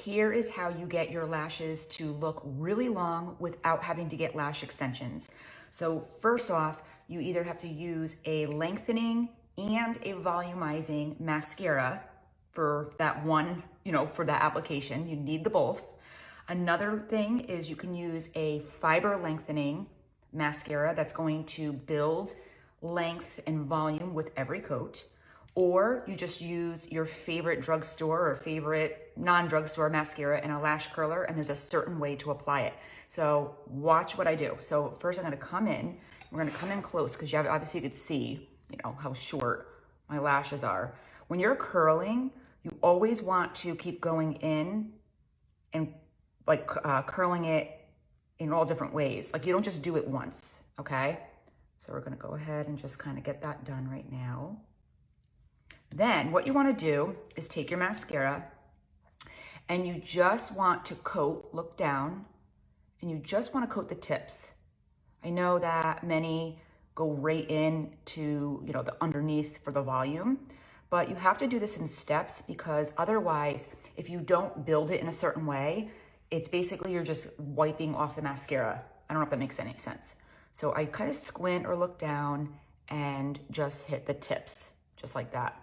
here is how you get your lashes to look really long without having to get lash extensions. So first off, you either have to use a lengthening and a volumizing mascara for that one, for that application. You need the both. Another thing is you can use a fiber lengthening mascara that's going to build length and volume with every coat. Or you just use your favorite drugstore or favorite non-drugstore mascara and a lash curler, and there's a certain way to apply it. So watch what I do. So first I'm gonna come in, we're gonna come in close because obviously you could see, how short my lashes are. When you're curling, you always want to keep going in and curling it in all different ways. Like you don't just do it once, okay? So we're gonna go ahead and just kind of get that done right now. Then what you want to do is take your mascara and you just want to coat, look down, and you just want to coat the tips. I know that many go right into, the underneath for the volume, but you have to do this in steps because otherwise, if you don't build it in a certain way, it's basically you're just wiping off the mascara. I don't know if that makes any sense. So I kind of squint or look down and just hit the tips, just like that.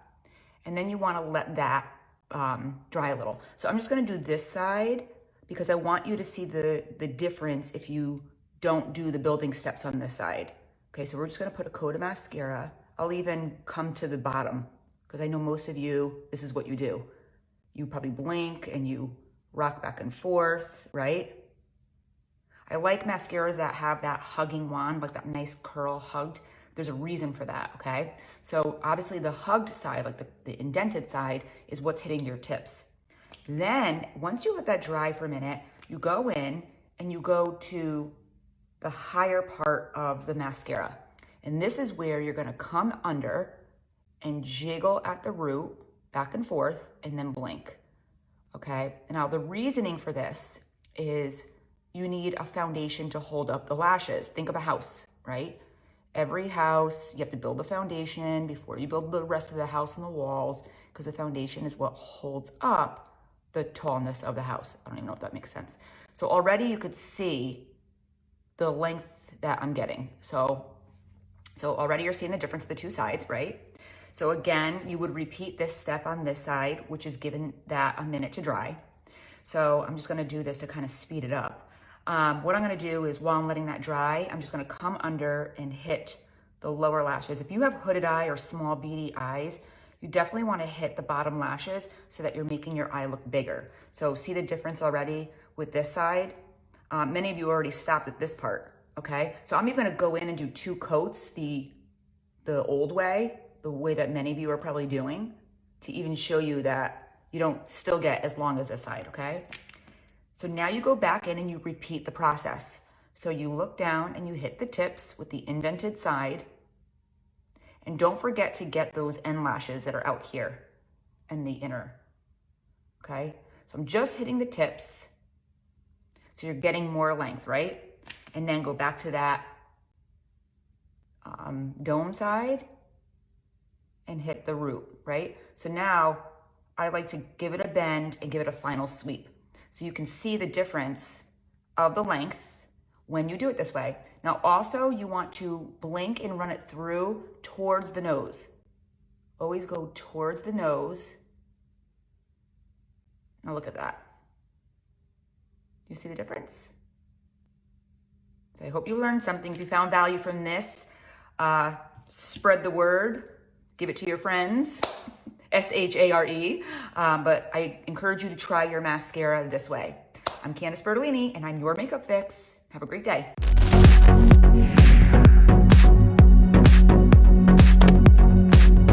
And then you want to let that dry a little. So I'm just going to do this side because I want you to see the difference if you don't do the building steps on this side. Okay, so we're just going to put a coat of mascara. I'll even come to the bottom because I know most of you, this is what you do. You probably blink and you rock back and forth, right? I like mascaras that have that hugging wand, like that nice curl hugged. There's a reason for that, okay? So obviously the hugged side, like the indented side, is what's hitting your tips. Then once you let that dry for a minute, you go in and you go to the higher part of the mascara. And this is where you're gonna come under and jiggle at the root, back and forth, and then blink, okay? Now the reasoning for this is you need a foundation to hold up the lashes. Think of a house, right? Every house, you have to build the foundation before you build the rest of the house and the walls, because the foundation is what holds up the tallness of the house. I don't even know if that makes sense. So already you could see the length that I'm getting. So already you're seeing the difference of the two sides, right? So again, you would repeat this step on this side, which is giving that a minute to dry. So I'm just gonna do this to kind of speed it up. What I'm gonna do is while I'm letting that dry, I'm just gonna come under and hit the lower lashes. If you have hooded eye or small beady eyes, you definitely wanna hit the bottom lashes so that you're making your eye look bigger. So see the difference already with this side? Many of you already stopped at this part, okay? So I'm even gonna go in and do 2 coats the old way, the way that many of you are probably doing, to even show you that you don't still get as long as this side, okay? So now you go back in and you repeat the process. So you look down and you hit the tips with the indented side. And don't forget to get those end lashes that are out here and the inner, okay? So I'm just hitting the tips. So you're getting more length, right? And then go back to that dome side and hit the root, right? So now I like to give it a bend and give it a final sweep. So you can see the difference of the length when you do it this way. Now also you want to blink and run it through towards the nose. Always go towards the nose. Now look at that. You see the difference? So I hope you learned something. If you found value from this, spread the word, give it to your friends. S-H-A-R-E, but I encourage you to try your mascara this way. I'm Candice Bertolini, and I'm your makeup fix. Have a great day.